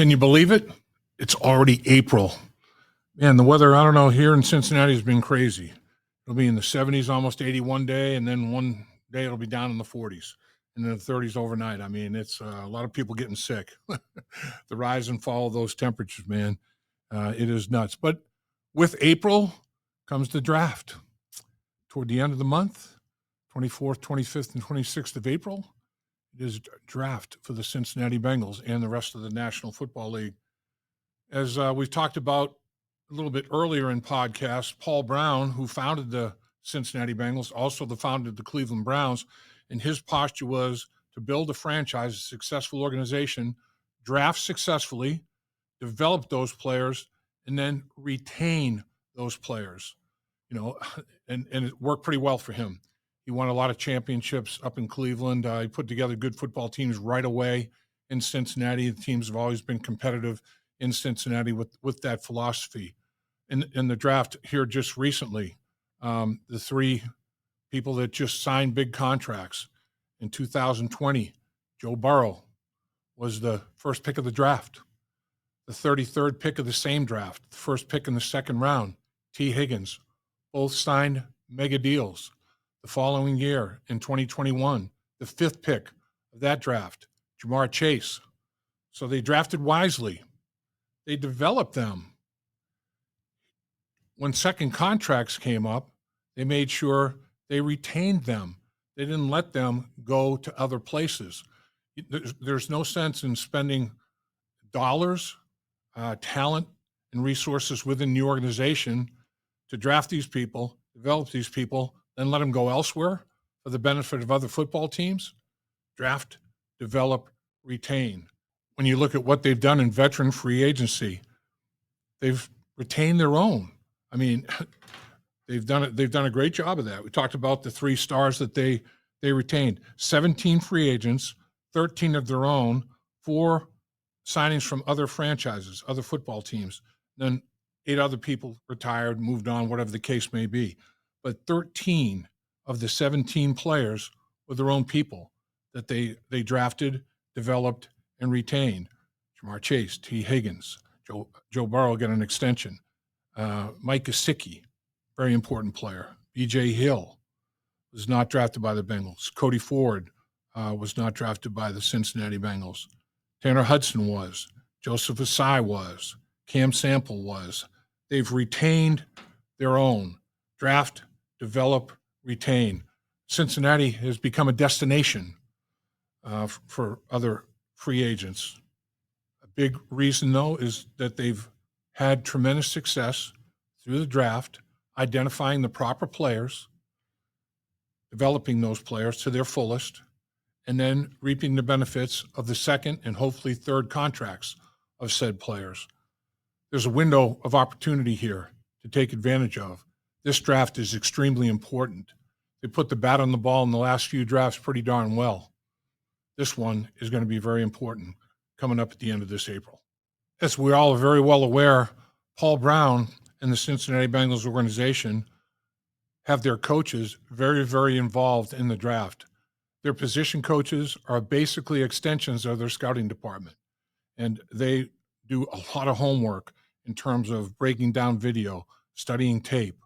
Can you believe it? It's already April. Man, the weather, I don't know, here in Cincinnati has been crazy. It'll be in the 70s, almost 81 day, and then one day it'll be down in the 40s and then the 30s overnight. I mean, it's a lot of people getting sick. The rise and fall of those temperatures, man, it is nuts. But with April comes the draft. Toward the end of the month, 24th, 25th, and 26th of April, it is draft for the Cincinnati Bengals and the rest of the National Football League. As we've talked about a little bit earlier in podcasts, Paul Brown, who founded the Cincinnati Bengals, also founded the Cleveland Browns, and his posture was to build a franchise, a successful organization, draft successfully, develop those players, and then retain those players. You know, and it worked pretty well for him. He won a lot of championships up in Cleveland. He put together good football teams right away in Cincinnati. The teams have always been competitive in Cincinnati with that philosophy. In the draft here just recently, the three people that just signed big contracts in 2020, Joe Burrow was the first pick of the draft. The 33rd pick of the same draft, the first pick in the second round, Higgins, both signed mega deals. The following year, in 2021, the fifth pick of that draft, Chase. So they drafted wisely. They developed them. When second contracts came up, they made sure they retained them. They didn't let them go to other places. There's no sense in spending dollars, talent, and resources within the organization to draft these people, develop these people, then let them go elsewhere for the benefit of other football teams. Draft, develop, retain. When you look at what they've done in veteran free agency, they've retained their own. I mean, they've done it. They've done a great job of that. We talked about the 3 stars that they retained. 17 free agents, 13 of their own, 4 signings from other franchises, other football teams. Then 8 other people retired, moved on, whatever the case may be. But 13 of the 17 players were their own people that they drafted, developed, and retained. Chase, Higgins, Joe Burrow got an extension. Mike Gesicki, very important player. B.J. Hill was not drafted by the Bengals. Cody Ford was not drafted by the Cincinnati Bengals. Tanner Hudson was. Joseph Asai was. Cam Sample was. They've retained their own. Draft, develop, retain. Cincinnati has become a destination for other free agents. A big reason, though, is that they've had tremendous success through the draft, identifying the proper players, developing those players to their fullest, and then reaping the benefits of the second and hopefully third contracts of said players. There's a window of opportunity here to take advantage of. This draft is extremely important. They put the bat on the ball in the last few drafts pretty darn well. This one is going to be very important coming up at the end of this April. As we all are very well aware, Paul Brown and the Cincinnati Bengals organization have their coaches very, very involved in the draft. Their position coaches are basically extensions of their scouting department, and they do a lot of homework in terms of breaking down video, studying tape,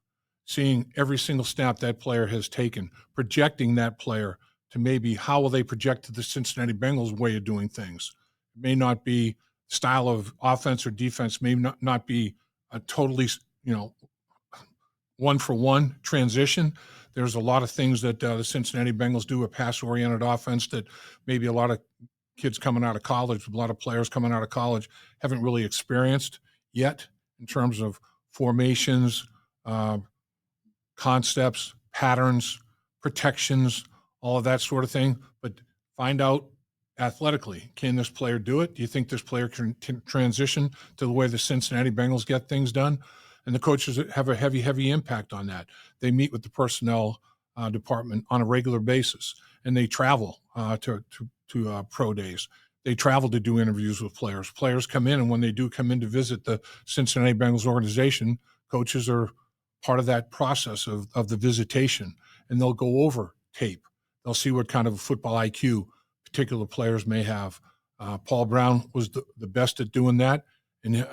seeing every single snap that player has taken, projecting that player to maybe how will they project to the Cincinnati Bengals way of doing things. It may not be style of offense or defense, may not be a totally, one-for-one transition. There's a lot of things that the Cincinnati Bengals do, a pass-oriented offense that maybe a lot of kids coming out of college, a lot of players coming out of college haven't really experienced yet in terms of formations, concepts, patterns, protections, all of that sort of thing. But find out athletically, can this player do it? Do you think this player can transition to the way the Cincinnati Bengals get things done? And the coaches have a heavy, heavy impact on that. They meet with the personnel department on a regular basis, and they travel to pro days. They travel to do interviews with players. Players come in, and when they do come in to visit the Cincinnati Bengals organization, coaches are part of that process of the visitation, and they'll go over tape. They'll see what kind of football IQ particular players may have. Paul Brown was the best at doing that, and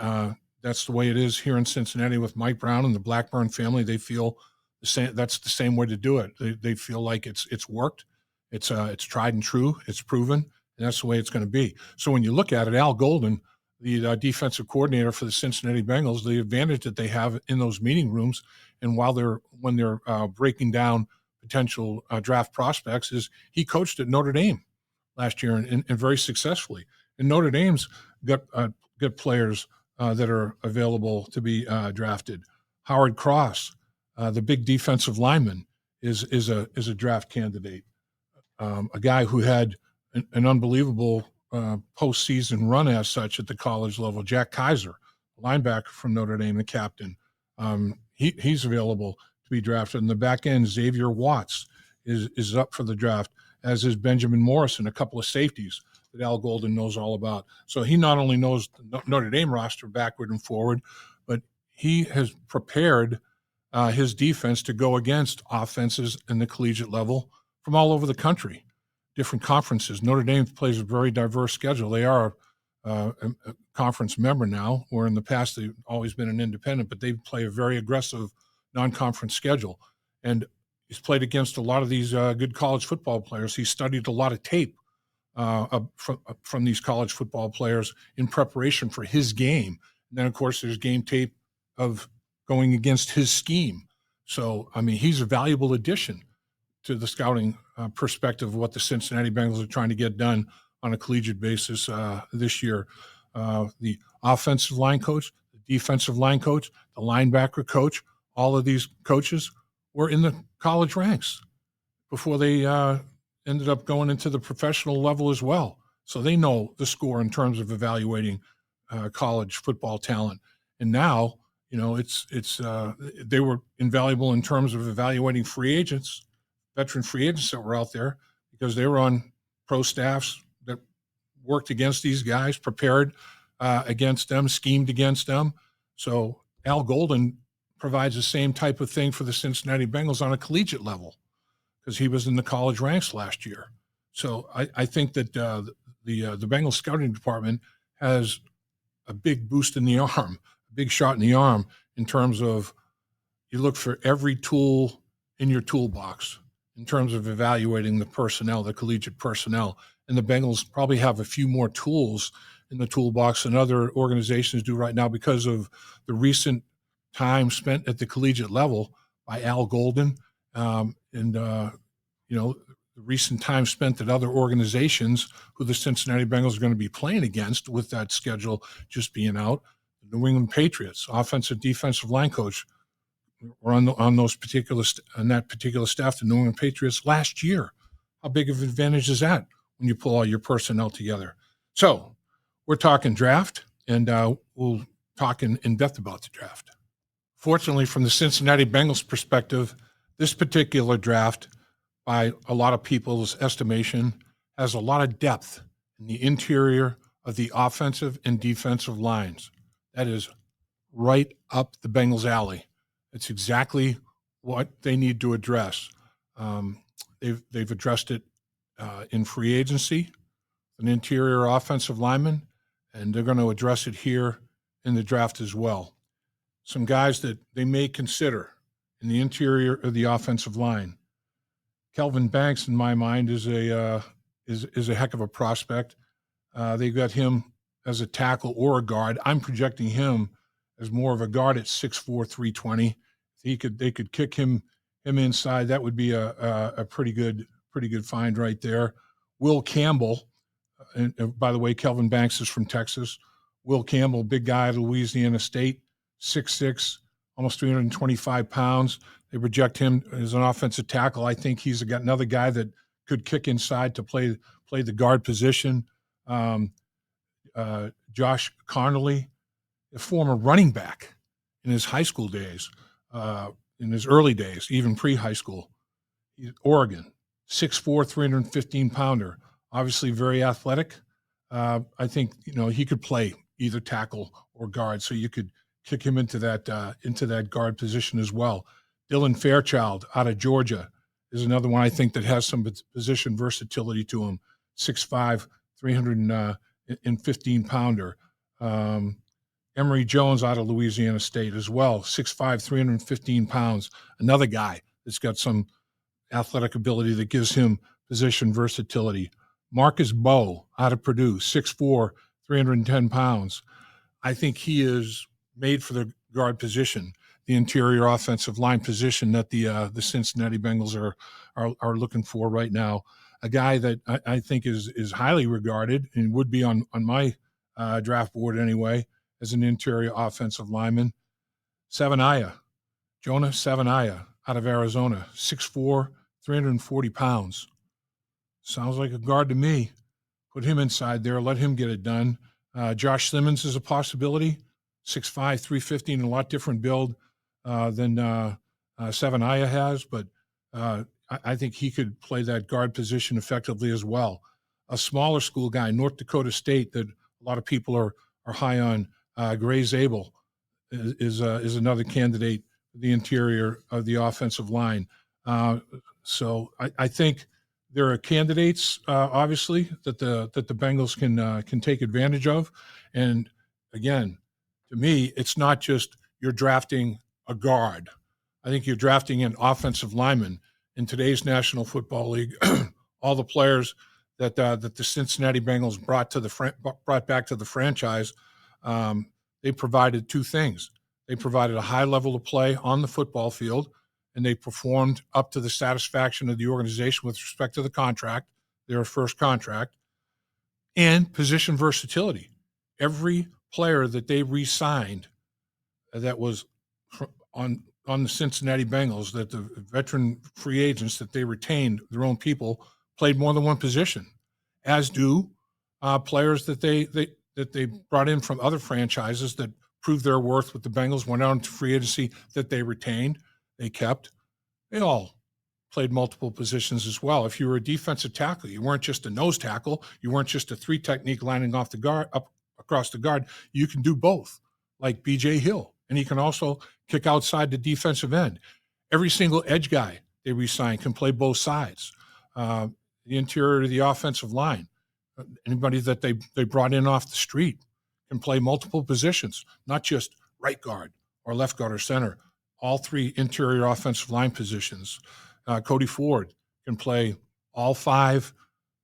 that's the way it is here in Cincinnati with Mike Brown and the Blackburn family. They feel the same. That's the same way to do it. They feel like it's worked. It's tried and true. It's proven, and that's the way it's going to be. So when you look at it, Al Golden, the defensive coordinator for the Cincinnati Bengals, the advantage that they have in those meeting rooms, and when they're breaking down potential draft prospects, is he coached at Notre Dame last year and very successfully. And Notre Dame's got players that are available to be drafted. Howard Cross, the big defensive lineman, is a draft candidate. A guy who had an unbelievable postseason run as such at the college level. Jack Kaiser, linebacker from Notre Dame, the captain. He's available to be drafted. In the back end, Xavier Watts is up for the draft, as is Benjamin Morrison, a couple of safeties that Al Golden knows all about. So he not only knows the Notre Dame roster backward and forward, but he has prepared his defense to go against offenses in the collegiate level from all over the country, different conferences. Notre Dame plays a very diverse schedule. They are a conference member now, where in the past they've always been an independent, but they play a very aggressive non-conference schedule. And he's played against a lot of these good college football players. He studied a lot of tape from these college football players in preparation for his game. And then, of course, there's game tape of going against his scheme. So, I mean, he's a valuable addition to the scouting perspective of what the Cincinnati Bengals are trying to get done on a collegiate basis this year. The offensive line coach, the defensive line coach, the linebacker coach, all of these coaches were in the college ranks before they ended up going into the professional level as well. So they know the score in terms of evaluating college football talent. And now, you know, they were invaluable in terms of evaluating free agents, veteran free agents that were out there, because they were on pro staffs that worked against these guys, prepared against them, schemed against them. So Al Golden provides the same type of thing for the Cincinnati Bengals on a collegiate level, because he was in the college ranks last year. So I think that the Bengals scouting department has a big boost in the arm, a big shot in the arm, in terms of you look for every tool in your toolbox in terms of evaluating the personnel, the collegiate personnel. And the Bengals probably have a few more tools in the toolbox than other organizations do right now, because of the recent time spent at the collegiate level by Al Golden, you know, the recent time spent at other organizations who the Cincinnati Bengals are going to be playing against with that schedule just being out. The New England Patriots, offensive, defensive line coach, were on that particular staff, the New England Patriots last year. How big of an advantage is that when you pull all your personnel together? So we're talking draft, and we'll talk in depth about the draft. Fortunately, from the Cincinnati Bengals perspective, this particular draft, by a lot of people's estimation, has a lot of depth in the interior of the offensive and defensive lines. That is right up the Bengals' alley. It's exactly what they need to address. They've addressed it in free agency, an interior offensive lineman, and they're going to address it here in the draft as well. Some guys that they may consider in the interior of the offensive line. Kelvin Banks, in my mind, is a heck of a prospect. They got him as a tackle or a guard. I'm projecting him as more of a guard at 6'4", 320. They could kick him inside. That would be a pretty good find right there. Will Campbell, and by the way, Kelvin Banks is from Texas. Will Campbell, big guy at Louisiana State, 6'6", almost 325 pounds. They project him as an offensive tackle. I think he's got another guy that could kick inside to play the guard position. Josh Connolly, a former running back in his high school days, in his early days, even pre-high school. Oregon, 6'4", 315-pounder, obviously very athletic. I think, you know, he could play either tackle or guard, so you could kick him into that guard position as well. Dylan Fairchild out of Georgia is another one I think that has some position versatility to him. 6'5", in 15-pounder. Emory Jones out of Louisiana State as well, 6'5", 315 pounds. Another guy that's got some athletic ability that gives him position versatility. Marcus Bowe out of Purdue, 6'4", 310 pounds. I think he is made for the guard position, the interior offensive line position that the Cincinnati Bengals are looking for right now. A guy that I think is highly regarded and would be on my draft board anyway as an interior offensive lineman. Jonah Savaiinaea out of Arizona, 6'4", 340 pounds. Sounds like a guard to me. Put him inside there, let him get it done. Josh Simmons is a possibility, 6'5", 350, and a lot different build than Savaiinaea has, but I think he could play that guard position effectively as well. A smaller school guy, North Dakota State, that a lot of people are high on, Gray Zabel is another candidate for the interior of the offensive line. So I think there are candidates, obviously, that the Bengals can take advantage of. And again, to me, it's not just you're drafting a guard. I think you're drafting an offensive lineman. In today's National Football League, all the players that the Cincinnati Bengals brought back to the franchise, they provided two things. They provided a high level of play on the football field, and they performed up to the satisfaction of the organization with respect to the contract, their first contract, and position versatility. Every player that they re-signed that was on the Cincinnati Bengals, that the veteran free agents that they retained, their own people, played more than one position, as do players that they brought in from other franchises that proved their worth with the Bengals, went out into free agency that they retained, they kept. They all played multiple positions as well. If you were a defensive tackle, you weren't just a nose tackle, you weren't just a three technique lining off the guard up across the guard. You can do both, like BJ Hill, and he can also kick outside the defensive end. Every single edge guy they re-signed can play both sides. The interior of the offensive line, anybody that they brought in off the street can play multiple positions, not just right guard or left guard or center. All three interior offensive line positions. Cody Ford can play all five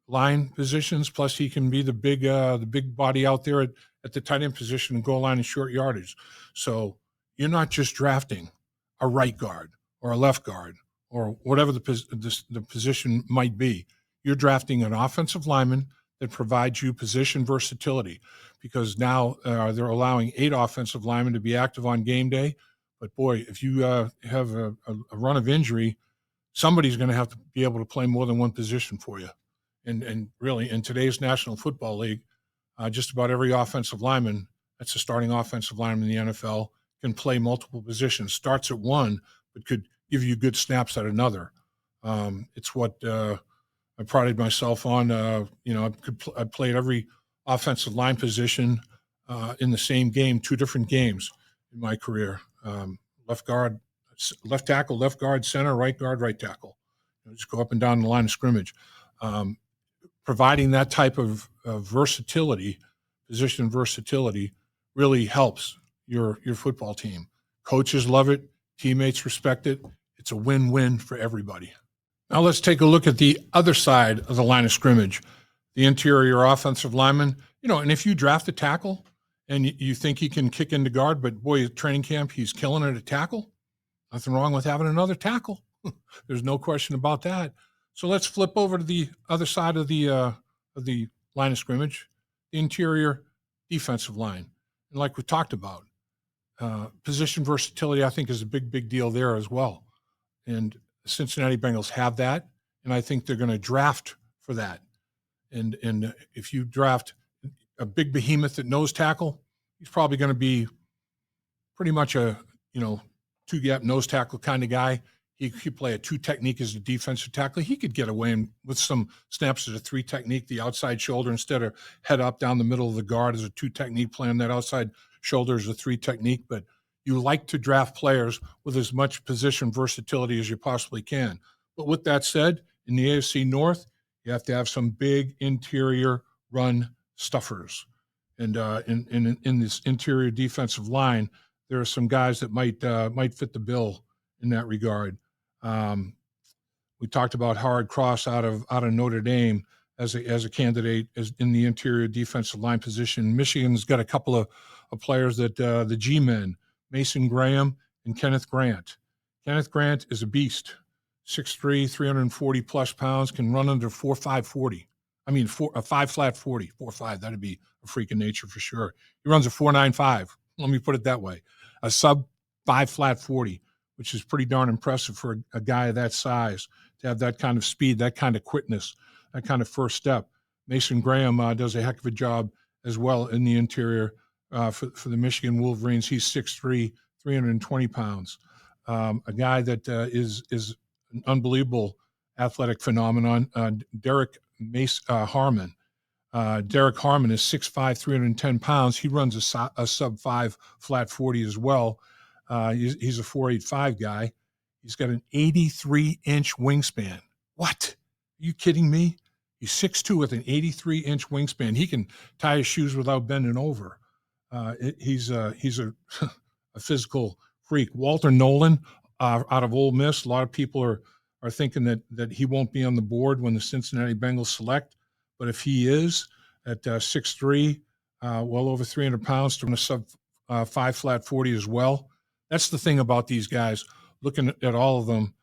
line positions, plus he can be the big body out there at the tight end position and goal line and short yardage. So you're not just drafting a right guard or a left guard or whatever the position might be. You're drafting an offensive lineman that provides you position versatility, because now they're allowing 8 offensive linemen to be active on game day. But boy, if you have a run of injury, somebody's going to have to be able to play more than one position for you. And really, in today's National Football League, just about every offensive lineman that's a starting offensive lineman in the NFL can play multiple positions. Starts at one, but could give you good snaps at another. It's what I prided myself on. I played every offensive line position in the same game, 2 different games in my career. Left guard, left tackle, left guard, center, right guard, right tackle. Just go up and down the line of scrimmage. Providing that type of versatility, position versatility, really helps your football team. Coaches love it. Teammates respect it. It's a win-win for everybody. Now let's take a look at the other side of the line of scrimmage, the interior offensive lineman. And if you draft a tackle and you think he can kick into guard, but boy, at training camp, he's killing it at tackle, nothing wrong with having another tackle. There's no question about that. So let's flip over to the other side of the line of scrimmage, the interior defensive line. And like we talked about, position versatility, I think, is a big deal there as well. And the Cincinnati Bengals have that, and I think they're going to draft for that. And if you draft a big behemoth at nose tackle, he's probably going to be pretty much a two-gap nose tackle kind of guy. He could play a 2 technique as a defensive tackle. He could get away with some snaps as a 3 technique, the outside shoulder instead of head up down the middle of the guard as a 2 technique, playing that outside shoulder as a 3 technique. But you like to draft players with as much position versatility as you possibly can. But with that said, in the AFC North, you have to have some big interior run stuffers. And in this interior defensive line, there are some guys that might fit the bill in that regard. Um, we talked about Howard Cross out of Notre Dame as a candidate as in the interior defensive line position. Michigan's got a couple of players that the G-men, Mason Graham and Kenneth Grant. Kenneth Grant is a beast, 6'3", 340 plus pounds, can run under 4.5 40. I mean, a 5 flat 40, 4.5. That'd be a freak of nature for sure. He runs a 4.95. Let me put it that way, a sub 5 flat 40, which is pretty darn impressive for a guy of that size to have that kind of speed, that kind of quickness, that kind of first step. Mason Graham does a heck of a job as well in the interior for the Michigan Wolverines. He's 6'3", 320 pounds. A guy that is an unbelievable athletic phenomenon. Derek Harmon. Derek Harmon is 6'5", 310 pounds. He runs a sub 5 flat 40 as well. He's a 4.85 guy. He's got an 83-inch wingspan. What? Are you kidding me? He's 6'2" with an 83-inch wingspan. He can tie his shoes without bending over. He's a a physical freak. Walter Nolan out of Ole Miss. A lot of people are thinking that he won't be on the board when the Cincinnati Bengals select. But if he is at 6'3", well over 300 pounds, to run a sub 5 flat 40 as well. That's the thing about these guys. Looking at all of them,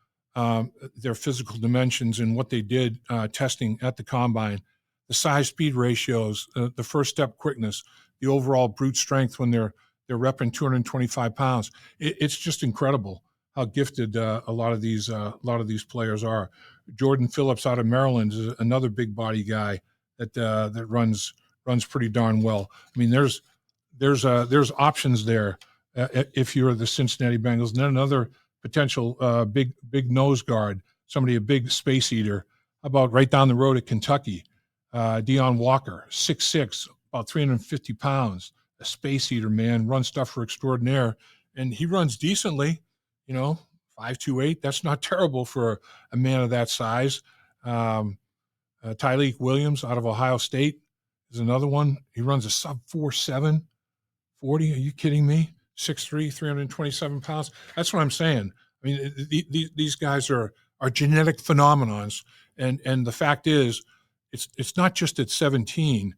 their physical dimensions and what they did testing at the combine, the size-speed ratios, the first step quickness, the overall brute strength when they're repping 225 pounds. It's just incredible how gifted a lot of these players are. Jordan Phillips out of Maryland is another big body guy that runs pretty darn well. I mean, there's options there if you're the Cincinnati Bengals. And then another potential big nose guard, somebody a big space eater. How about right down the road at Kentucky, Deion Walker, 6'6", about 350 pounds, a space eater, man, run stuffer extraordinaire, and he runs decently, 5'2", That's not terrible for a man of that size. Tyleik Williams out of Ohio State is another one. He runs a sub 4.7 40. Are you kidding me? 6'3", 327 pounds. That's what I'm saying. I mean, these guys are genetic phenomenons, and the fact is, it's not just at 17.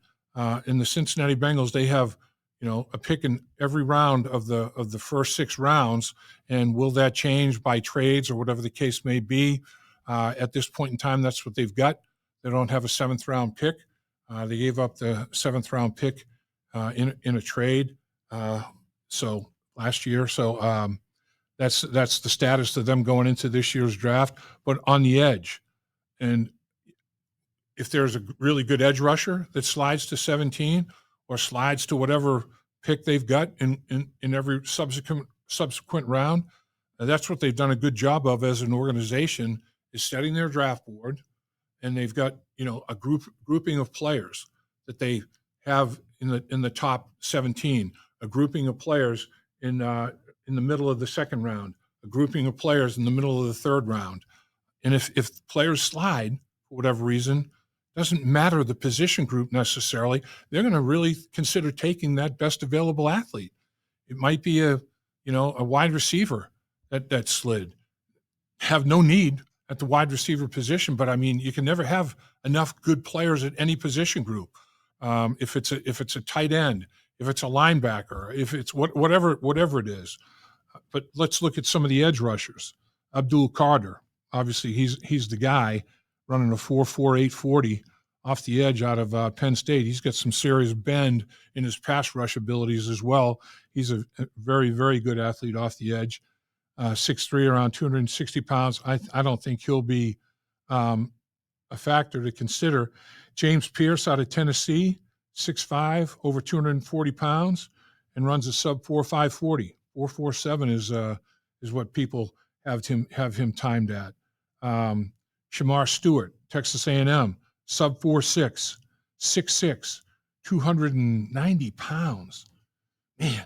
In the Cincinnati Bengals, they have a pick in every round of the first 6 rounds, and will that change by trades or whatever the case may be? At this point in time, that's what they've got. They don't have a 7th round pick. They gave up the 7th round pick in a trade. So last year, that's the status of them going into this year's draft. But on the edge, and if there's a really good edge rusher that slides to 17 or slides to whatever pick they've got in every subsequent round, that's what they've done a good job of as an organization, is setting their draft board, and they've got a grouping of players that they have in the top 17, a grouping of players in the middle of the 2nd round, a grouping of players in the middle of the 3rd round. And if players slide for whatever reason, doesn't matter the position group necessarily, they're going to really consider taking that best available athlete. It might be a wide receiver that slid. Have no need at the wide receiver position, but I mean, you can never have enough good players at any position group. If it's a tight end, if it's a linebacker, if it's whatever it is. But let's look at some of the edge rushers. Abdul Carter, obviously he's the guy running a 4.48 40 off the edge out of Penn State. He's got some serious bend in his pass rush abilities as well. He's a very, very good athlete off the edge. 6'3", around 260 pounds. I don't think he'll be a factor to consider. James Pierce out of Tennessee, 6'5", over 240 pounds, and runs a sub 4.5 40. 4.47 is what people have him timed at. Shamar Stewart, Texas A&M, sub 4.6, 6'6", 290 pounds. Man,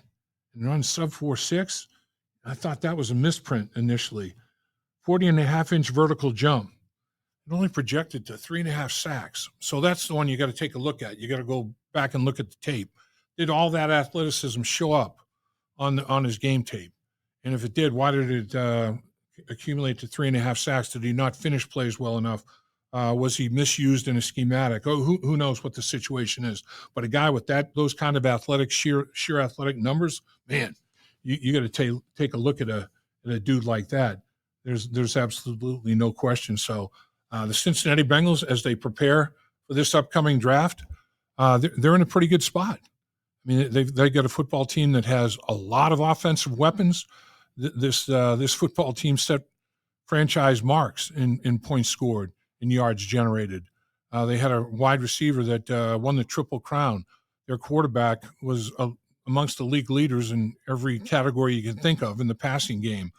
and runs sub 4.6. I thought that was a misprint initially. 40.5-inch vertical jump. It only projected to 3.5 sacks. So that's the one you got to take a look at. You got to go back and look at the tape. Did all that athleticism show up on his game tape? And if it did, why did it accumulate to 3.5 sacks? Did he not finish plays well enough? Was he misused in a schematic? Oh, who knows what the situation is? But a guy with those kind of athletic, sheer athletic numbers, man, you got to take a look at a dude like that. There's absolutely no question. So the Cincinnati Bengals, as they prepare for this upcoming draft, they're in a pretty good spot. I mean, they got a football team that has a lot of offensive weapons. This football team set franchise marks in points scored, in yards generated. They had a wide receiver that won the Triple Crown. Their quarterback was amongst the league leaders in every category you can think of in the passing game.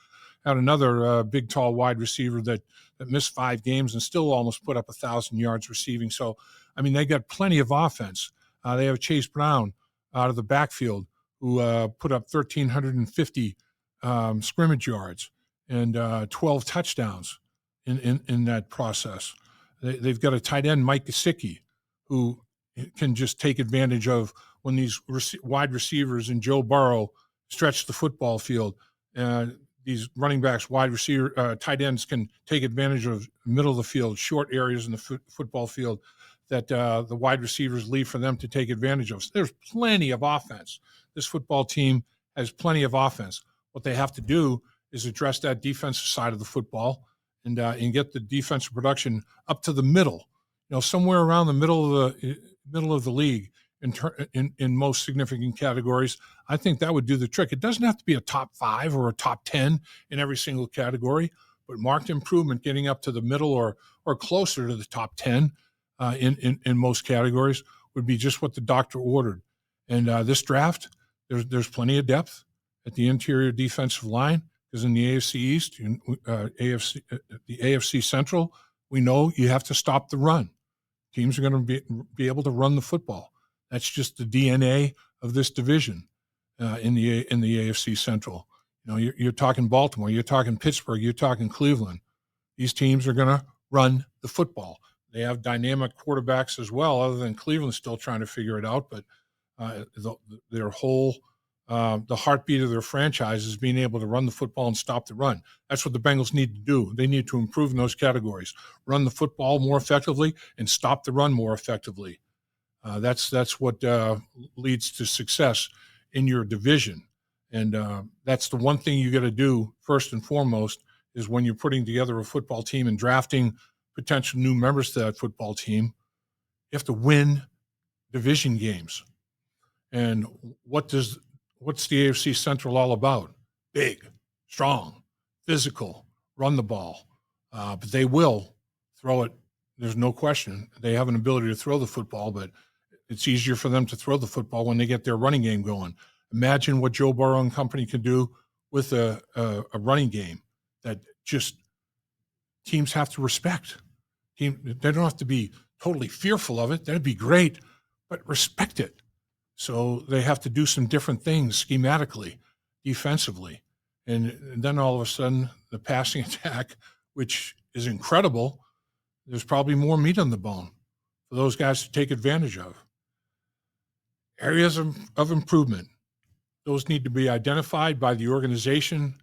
Had another big, tall wide receiver that missed 5 games and still almost put up 1,000 yards receiving. So, I mean, they got plenty of offense. They have Chase Brown out of the backfield who put up 1,350 scrimmage yards and 12 touchdowns in that process. They've got a tight end, Mike Gesicki, who can just take advantage of when these wide receivers and Joe Burrow stretch the football field. These running backs, wide receiver, tight ends can take advantage of middle of the field, short areas in the football field that the wide receivers leave for them to take advantage of. So there's plenty of offense. This football team has plenty of offense. What they have to do is address that defensive side of the football and get the defensive production up to the middle, somewhere around the middle of the league in most significant categories. I think that would do the trick. It doesn't have to be a top 5 or a top 10 in every single category, but marked improvement getting up to the middle or closer to the top 10 in most categories would be just what the doctor ordered. And this draft, there's plenty of depth at the interior defensive line, because in the AFC East, the AFC Central, we know you have to stop the run. Teams are going to be able to run the football. That's just the DNA of this division in the AFC Central. You're talking Baltimore, you're talking Pittsburgh, you're talking Cleveland. These teams are going to run the football. They have dynamic quarterbacks as well, other than Cleveland still trying to figure it out. But their whole the heartbeat of their franchise is being able to run the football and stop the run. That's what the Bengals need to do. They need to improve in those categories, run the football more effectively and stop the run more effectively. That's what leads to success in your division. And that's the one thing you got to do first and foremost is when you're putting together a football team and drafting potential new members to that football team, you have to win division games. And what's the AFC Central all about? Big, strong, physical, run the ball. But they will throw it. There's no question. They have an ability to throw the football, but it's easier for them to throw the football when they get their running game going. Imagine what Joe Burrow and company can do with a running game that just teams have to respect. They don't have to be totally fearful of it. That'd be great, but respect it. So they have to do some different things schematically, defensively. And then all of a sudden, the passing attack, which is incredible, there's probably more meat on the bone for those guys to take advantage of. Areas of improvement, those need to be identified by the organization,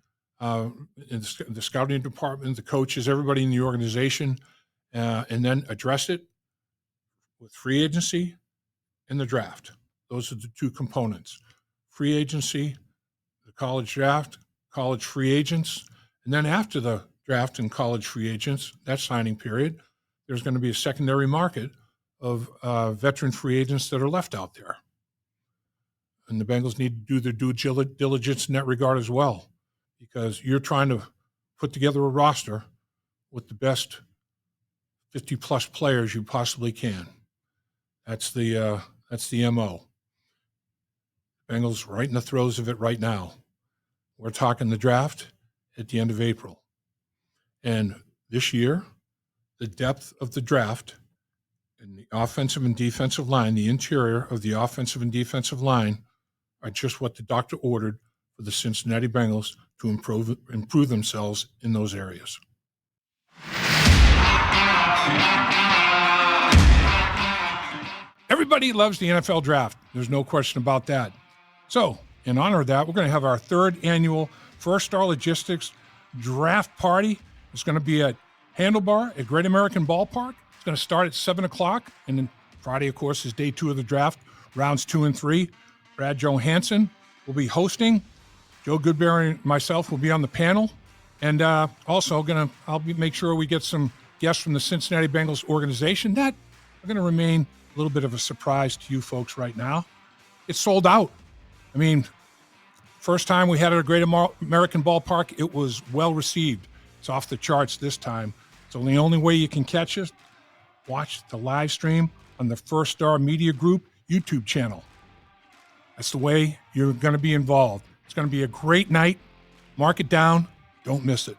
in the scouting department, the coaches, everybody in the organization, and then address it with free agency and the draft. Those are the two components. Free agency, the college draft, college free agents, and then after the draft and college free agents, that signing period, there's going to be a secondary market of veteran free agents that are left out there. And the Bengals need to do their due diligence in that regard as well, because you're trying to put together a roster with the best 50-plus players you possibly can. That's the MO. Bengals right in the throes of it right now. We're talking the draft at the end of April. And this year, the depth of the draft and the offensive and defensive line, the interior of the offensive and defensive line, are just what the doctor ordered for the Cincinnati Bengals to improve themselves in those areas. Everybody loves the NFL draft. There's no question about that. So, in honor of that, we're going to have our third annual First Star Logistics draft party. It's going to be at Handlebar at Great American Ballpark. It's going to start at 7 o'clock. And then Friday, of course, is day 2 of the draft, rounds 2 and 3. Brad Johansson will be hosting. Joe Goodberry and myself will be on the panel. And also make sure we get some guests from the Cincinnati Bengals organization that are going to remain a little bit of a surprise to you folks right now. It's sold out. I mean, first time we had it at a Great American Ballpark, it was well received. It's off the charts this time. So the only way you can catch us, watch the live stream on the First Star Media Group YouTube channel. That's the way you're going to be involved. It's going to be a great night. Mark it down. Don't miss it.